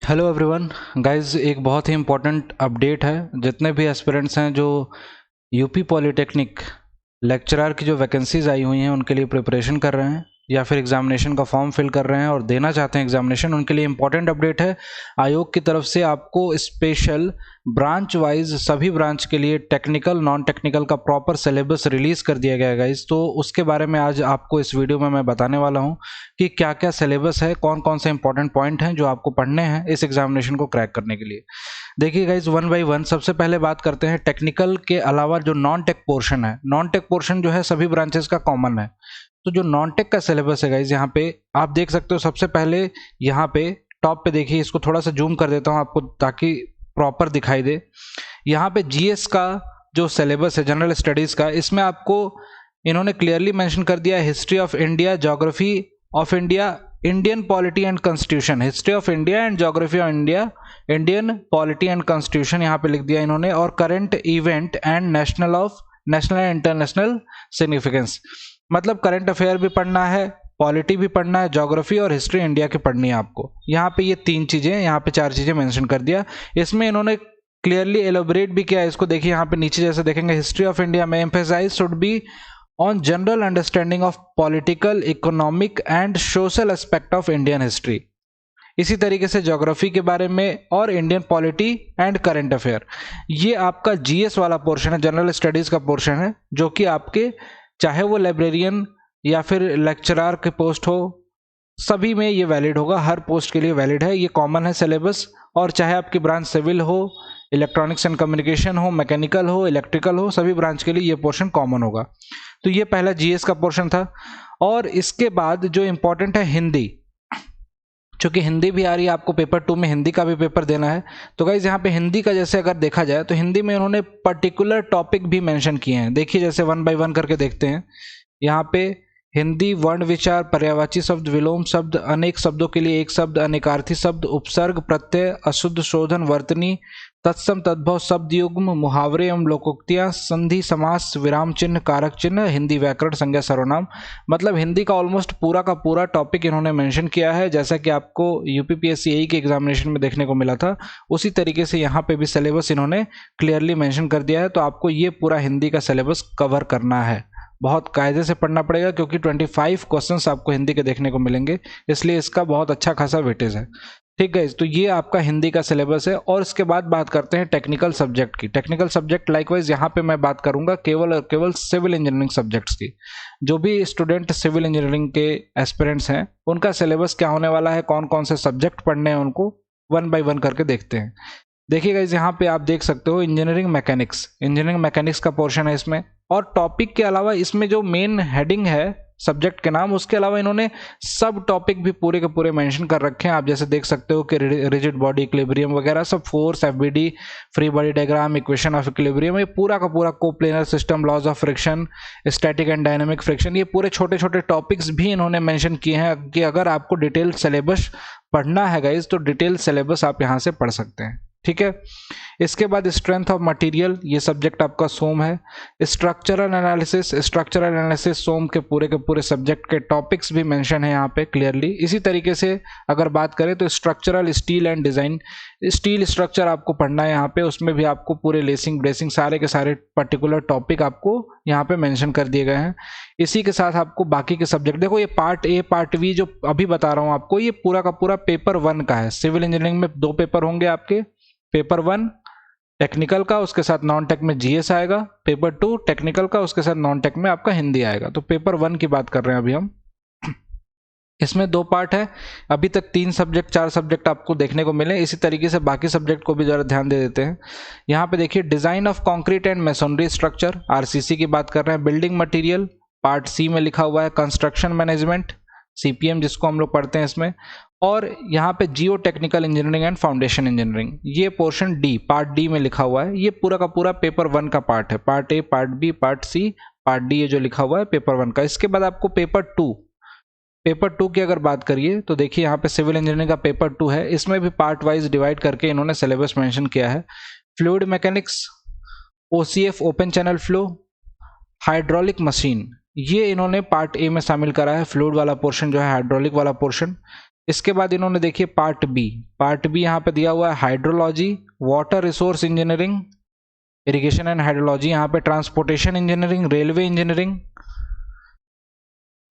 Hello everyone guys, एक बहुत ही important update है। जितने भी एस्पिरेंट्स हैं जो यूपी पॉलिटेक्निक लेक्चरर की जो वैकेंसीज आई हुई हैं उनके लिए प्रिपरेशन कर रहे हैं या फिर एग्जामिनेशन का फॉर्म फिल कर रहे हैं और देना चाहते हैं एग्जामिनेशन, उनके लिए इम्पोर्टेंट अपडेट है। आयोग की तरफ से आपको स्पेशल ब्रांच वाइज सभी ब्रांच के लिए टेक्निकल नॉन टेक्निकल का प्रॉपर सिलेबस रिलीज कर दिया गया है गाइस। तो उसके बारे में आज आपको इस वीडियो में मैं बताने वाला हूं कि क्या क्या सिलेबस है, कौन कौन से इंपॉर्टेंट पॉइंट हैं जो आपको पढ़ने हैं इस एग्जामिनेशन को क्रैक करने के लिए। देखिए गाइज, वन बाय वन सबसे पहले बात करते हैं टेक्निकल के अलावा जो नॉन टेक पोर्शन है। नॉन टेक पोर्शन जो है सभी ब्रांचेस का कॉमन है। तो जो नॉन टेक का सिलेबस है गाइज, यहाँ पे आप देख सकते हो। सबसे पहले यहाँ पे टॉप पे देखिए, इसको थोड़ा सा जूम कर देता हूँ आपको ताकि प्रॉपर दिखाई दे। यहाँ पे जीएस का जो सिलेबस है जनरल स्टडीज का, इसमें आपको इन्होंने क्लियरली मेंशन कर दिया है history of India, geography of India, Indian polity and constitution, history of India and geography of India, Indian polity and constitution यहाँ पे लिख दिया इन्होंने, और current event and national and international significance. मतलब करंट अफेयर भी पढ़ना है, पॉलिटी भी पढ़ना है, ज्योग्राफी और हिस्ट्री इंडिया की पढ़नी है आपको। यहाँ पे ये तीन चीजें, यहाँ पे चार चीजें मेंशन कर दिया। इसमें इन्होंने क्लियरली एलोबरेट भी किया है इसको। देखिए यहाँ पे नीचे जैसे देखेंगे, हिस्ट्री ऑफ इंडिया में emphasise should be on general understanding of political, economic and social aspect of Indian history. इसी तरीके से ज्योग्राफी के बारे में और Indian polity and current affair. ये आपका जीएस वाला पोर्शन है, जनरल स्टडीज का पोर्शन है, जो कि आपके चाहे वो लाइब्रेरियन या फिर लेक्चरर के पोस्ट हो, सभी में ये वैलिड होगा। हर पोस्ट के लिए वैलिड है, ये कॉमन है सिलेबस। और चाहे आपकी ब्रांच सिविल हो, इलेक्ट्रॉनिक्स एंड कम्युनिकेशन हो, मैकेनिकल हो, इलेक्ट्रिकल हो, सभी ब्रांच के लिए ये पोर्शन कॉमन होगा। तो ये पहला जीएस का पोर्शन था। और इसके बाद जो इंपॉर्टेंट है हिंदी, चूंकि हिंदी भी आ रही है आपको, पेपर 2 में हिंदी का भी पेपर देना है। तो गाइज यहाँ पे हिंदी का जैसे अगर देखा जाए तो हिंदी में उन्होंने पर्टिकुलर टॉपिक भी मेंशन किए हैं। देखिए जैसे वन बाय वन करके देखते हैं। यहाँ पे हिंदी वर्ण विचार, पर्यायवाची शब्द, विलोम शब्द, अनेक शब्दों के लिए एक शब्द, अनेकार्थी शब्द, उपसर्ग, प्रत्यय, अशुद्ध शोधन, वर्तनी, तत्सम तद्भव, शब्द युग्म, मुहावरे एवं लोकोक्तियां, संधि, समास, विराम चिन्ह, कारक चिन्ह, हिंदी व्याकरण, संज्ञा, सर्वनाम। मतलब हिंदी का ऑलमोस्ट पूरा का पूरा टॉपिक इन्होंने मेंशन किया है, जैसा कि आपको यूपीपीएससी के एग्जामिनेशन में देखने को मिला था। उसी तरीके से यहाँ पे भी सिलेबस इन्होंने क्लियरली मेंशन कर दिया है। तो आपको ये पूरा हिंदी का सिलेबस कवर करना है, बहुत कायदे से पढ़ना पड़ेगा, क्योंकि 25 क्वेश्चंस आपको हिंदी के देखने को मिलेंगे, इसलिए इसका बहुत अच्छा खासा वेटेज है। ठीक है, तो ये आपका हिंदी का सिलेबस है। और इसके बाद बात करते हैं टेक्निकल सब्जेक्ट की। टेक्निकल सब्जेक्ट लाइकवाइज यहाँ पे मैं बात करूंगा केवल और केवल सिविल इंजीनियरिंग सब्जेक्ट्स की। जो भी स्टूडेंट सिविल इंजीनियरिंग के एस्पिरेंट्स हैं, उनका सिलेबस क्या होने वाला है, कौन कौन से सब्जेक्ट पढ़ने हैं, उनको वन बाय वन करके देखते हैं। देखिएगा यहाँ पे आप देख सकते हो इंजीनियरिंग मैकेनिक्स का पोर्शन है इसमें। और टॉपिक के अलावा इसमें जो मेन हेडिंग है सब्जेक्ट के नाम, उसके अलावा इन्होंने सब टॉपिक भी पूरे के पूरे मेंशन कर रखे हैं। आप जैसे देख सकते हो कि रिजिड बॉडी इक्विलिब्रियम वगैरह सब, force, FBD, free body diagram, equation of equilibrium, ये पूरा का पूरा, coplanar system, laws of friction, static and dynamic friction, ये पूरे छोटे छोटे टॉपिक्स भी इन्होंने मेंशन किए हैं कि अगर आपको डिटेल सिलेबस पढ़ना है गाइज तो डिटेल सिलेबस आप यहाँ से पढ़ सकते हैं। ठीक है, इसके बाद स्ट्रेंथ ऑफ मटेरियल, ये सब्जेक्ट आपका सोम है। स्ट्रक्चरल एनालिसिस सोम के पूरे सब्जेक्ट के टॉपिक्स भी मेंशन है यहाँ पे क्लियरली। इसी तरीके से अगर बात करें तो structural steel and design, steel structure आपको पढ़ना है यहाँ पे, उसमें भी आपको पूरे लेसिंग ब्रेसिंग सारे के सारे पर्टिकुलर टॉपिक आपको यहाँ पे मेंशन कर दिए गए हैं। इसी के साथ आपको बाकी के सब्जेक्ट, देखो ये पार्ट ए पार्ट बी जो अभी बता रहा हूँ आपको, ये पूरा का पूरा पेपर 1 का है। सिविल इंजीनियरिंग में 2 पेपर होंगे आपके, पेपर 1 टेक्निकल का, उसके साथ नॉन टेक में जीएस आएगा, पेपर 2 टेक्निकल का, उसके साथ नॉन टेक में आपका हिंदी आएगा। तो पेपर 1 की बात कर रहे हैं अभी हम। इसमें 2 पार्ट है, अभी तक 3 सब्जेक्ट 4 सब्जेक्ट आपको देखने को मिले। इसी तरीके से बाकी सब्जेक्ट को भी जरा ध्यान दे देते हैं। यहाँ पे देखिए design of concrete and masonry structure, RCC की बात कर रहे हैं। बिल्डिंग मटेरियल पार्ट सी में लिखा हुआ है। कंस्ट्रक्शन मैनेजमेंट, सीपीएम जिसको हम लोग पढ़ते हैं इसमें। और यहाँ पे जियो technical engineering and foundation engineering, ये पोर्शन डी पार्ट डी में लिखा हुआ है। ये पूरा का पूरा पेपर 1 का पार्ट है, part A part B part C part D, ये जो लिखा हुआ है पेपर 1 का। इसके बाद आपको पेपर 2 की अगर बात करिए तो देखिए यहाँ पे सिविल इंजीनियरिंग का पेपर 2 है। इसमें भी पार्ट वाइज डिवाइड करके इन्होंने सिलेबस मेंशन किया है। Fluid mechanics, OCF open channel flow, hydraulic machine, ये इन्होंने पार्ट ए में शामिल करा है। फ्लूइड वाला पोर्शन जो है, हाइड्रोलिक वाला पोर्शन। इसके बाद इन्होंने देखिए पार्ट बी यहाँ पे दिया हुआ है hydrology, water resource engineering, irrigation and hydrology, यहाँ पे ट्रांसपोर्टेशन इंजीनियरिंग, रेलवे इंजीनियरिंग।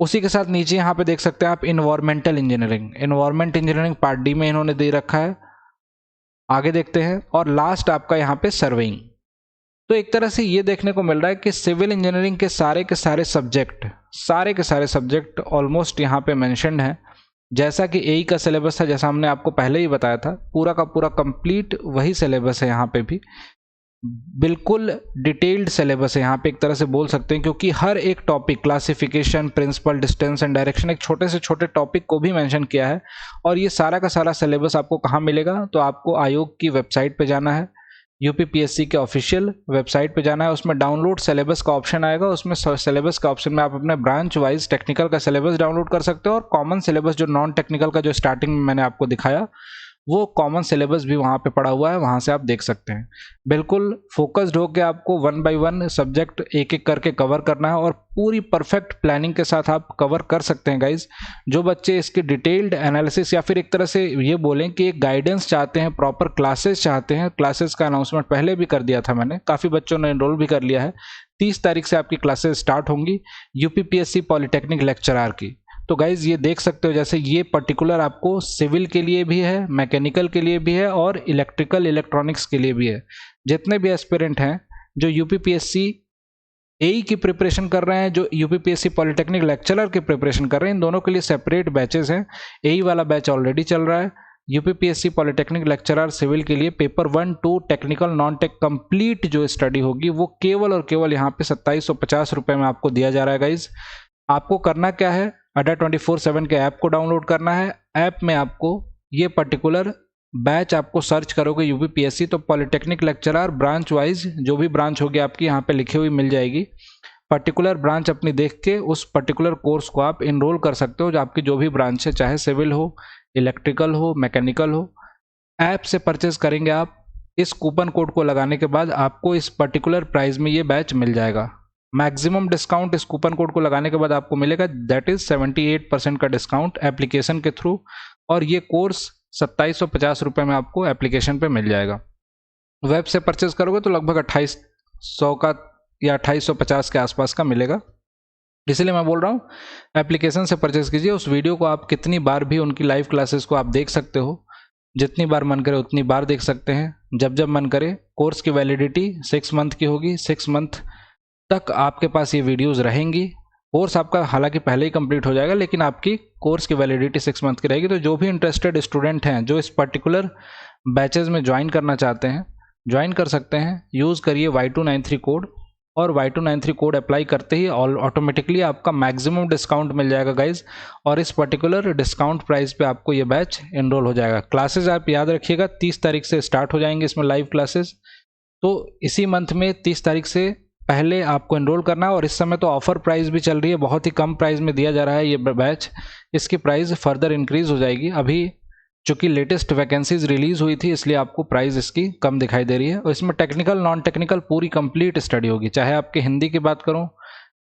उसी के साथ नीचे यहाँ पे देख सकते हैं आप environmental engineering, environment engineering part D में इन्होंने दे रखा है। आगे देखते हैं, और लास्ट आपका यहाँ पे सर्वेइंग। तो एक तरह से ये देखने को मिल रहा है कि सिविल इंजीनियरिंग के सारे सब्जेक्ट ऑलमोस्ट यहाँ पे मेंशन्ड है। जैसा कि एई का सिलेबस था, जैसा हमने आपको पहले ही बताया था, पूरा का पूरा कंप्लीट वही सिलेबस है यहाँ पे भी, बिल्कुल डिटेल्ड सिलेबस है यहाँ पे एक तरह से बोल सकते हैं, क्योंकि हर एक topic, classification, principle, distance and direction, एक छोटे से छोटे टॉपिक को भी मेंशन किया है। और ये सारा का सारा सिलेबस आपको कहाँ मिलेगा, तो आपको आयोग की वेबसाइट पे जाना है, यूपीपीएससी के ऑफिशियल वेबसाइट पे जाना है, उसमें डाउनलोड सिलेबस का ऑप्शन आएगा, उसमें सिलेबस का ऑप्शन में आप अपने ब्रांच वाइज टेक्निकल का सिलेबस डाउनलोड कर सकते हो, और कॉमन सिलेबस जो नॉन टेक्निकल का जो स्टार्टिंग में मैंने आपको दिखाया वो कॉमन सिलेबस भी वहाँ पे पड़ा हुआ है, वहाँ से आप देख सकते हैं। बिल्कुल फोकस्ड होकर आपको 1 बाय 1 सब्जेक्ट एक एक करके कवर करना है, और पूरी परफेक्ट प्लानिंग के साथ आप कवर कर सकते हैं गाइज। जो बच्चे इसके डिटेल्ड एनालिसिस या फिर एक तरह से ये बोलें कि एक गाइडेंस चाहते हैं, प्रॉपर क्लासेस चाहते हैं, क्लासेस का अनाउंसमेंट पहले भी कर दिया था मैंने, काफ़ी बच्चों ने एनरोल भी कर लिया है। 30 तारीख से आपकी क्लासेस स्टार्ट होंगी यूपीपीएससी पॉलिटेक्निक लेक्चरार की। तो गाइज ये देख सकते हो, जैसे ये पर्टिकुलर आपको सिविल के लिए भी है, मैकेनिकल के लिए भी है, और इलेक्ट्रिकल इलेक्ट्रॉनिक्स के लिए भी है। जितने भी एस्पिरेंट हैं जो यूपीपीएससी एई की प्रिपरेशन कर रहे हैं, जो यूपीपीएससी पॉलिटेक्निक लेक्चरर की प्रिपरेशन कर रहे हैं, इन दोनों के लिए सेपरेट बैचेस हैं। एई वाला बैच ऑलरेडी चल रहा है। यूपीपीएससी पॉलिटेक्निक लेक्चरर सिविल के लिए paper 1, 2 technical non tech complete जो स्टडी होगी वो केवल और केवल यहाँ पे 2750 रुपये में आपको दिया जा रहा है गाइज। आपको करना क्या है, अड्डा 24/7 के ऐप को डाउनलोड करना है। ऐप में आपको ये पर्टिकुलर बैच आपको सर्च करोगे यूपीपीएससी, तो पॉलिटेक्निक लेक्चरर ब्रांच वाइज जो भी ब्रांच होगी आपकी यहाँ पे लिखी हुई मिल जाएगी। पर्टिकुलर ब्रांच अपनी देख के उस पर्टिकुलर कोर्स को आप इनरोल कर सकते हो, जो आपकी जो भी ब्रांच है, चाहे सिविल हो, इलेक्ट्रिकल हो, मैकेनिकल हो। ऐप से परचेज करेंगे आप, इस कूपन कोड को लगाने के बाद आपको इस पर्टिकुलर प्राइस में ये बैच मिल जाएगा। मैक्सिमम डिस्काउंट इस कूपन कोड को लगाने के बाद आपको मिलेगा, दैट इज 78% का डिस्काउंट एप्लीकेशन के थ्रू, और ये कोर्स 2750 रुपये में आपको एप्लीकेशन पे मिल जाएगा। वेब से परचेज करोगे तो लगभग 2800 का या 2850 के आसपास का मिलेगा। इसलिए मैं बोल रहा हूँ एप्लीकेशन से परचेज कीजिए। उस वीडियो को आप कितनी बार भी, उनकी लाइव क्लासेस को आप देख सकते हो, जितनी बार मन करे उतनी बार देख सकते हैं, जब जब मन करे। कोर्स की वैलिडिटी 6 मंथ की होगी, 6 मंथ तक आपके पास ये वीडियोस रहेंगी। कोर्स आपका हालांकि पहले ही कंप्लीट हो जाएगा, लेकिन आपकी कोर्स की वैलिडिटी 6 मंथ की रहेगी। तो जो भी इंटरेस्टेड स्टूडेंट हैं जो इस पर्टिकुलर बैचेज में ज्वाइन करना चाहते हैं, ज्वाइन कर सकते हैं। यूज़ करिए Y293 कोड, और Y293 कोड अप्लाई करते ही ऑटोमेटिकली आपका मैक्सिमम डिस्काउंट मिल जाएगा गाइज, और इस पर्टिकुलर डिस्काउंट प्राइस पे आपको ये बैच एनरोल हो जाएगा। क्लासेस आप याद रखिएगा 30 तारीख से स्टार्ट हो जाएंगे इसमें लाइव क्लासेस। तो इसी मंथ में 30 तारीख से पहले आपको एनरोल करना है, और इस समय तो ऑफर प्राइस भी चल रही है, बहुत ही कम प्राइस में दिया जा रहा है ये बैच। इसकी प्राइस फर्दर इंक्रीज हो जाएगी। अभी चूंकि लेटेस्ट वैकेंसीज रिलीज हुई थी, इसलिए आपको प्राइस इसकी कम दिखाई दे रही है। और इसमें टेक्निकल नॉन टेक्निकल पूरी कंप्लीट स्टडी होगी। चाहे आपके हिंदी की बात करूं,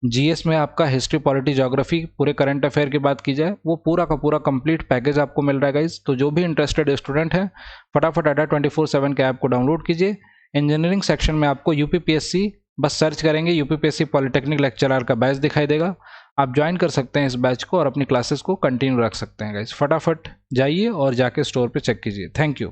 जीएस में आपका हिस्ट्री, पॉलिटी, ज्योग्राफी, पूरे करंट अफेयर की बात की जाए, वो पूरा का पूरा कंप्लीट पैकेज आपको मिल रहा है गाइज। तो जो भी इंटरेस्टेड स्टूडेंट है, फटाफट अड्डा 24/7 के ऐप को डाउनलोड कीजिए। इंजीनियरिंग सेक्शन में आपको यूपीपीएससी बस सर्च करेंगे, यूपीपीएससी पॉलिटेक्निक लेक्चरर का बैच दिखाई देगा। आप ज्वाइन कर सकते हैं इस बैच को, और अपनी क्लासेस को कंटिन्यू रख सकते हैं गाइज। फटाफट जाइए और जाके स्टोर पे चेक कीजिए। Thank you.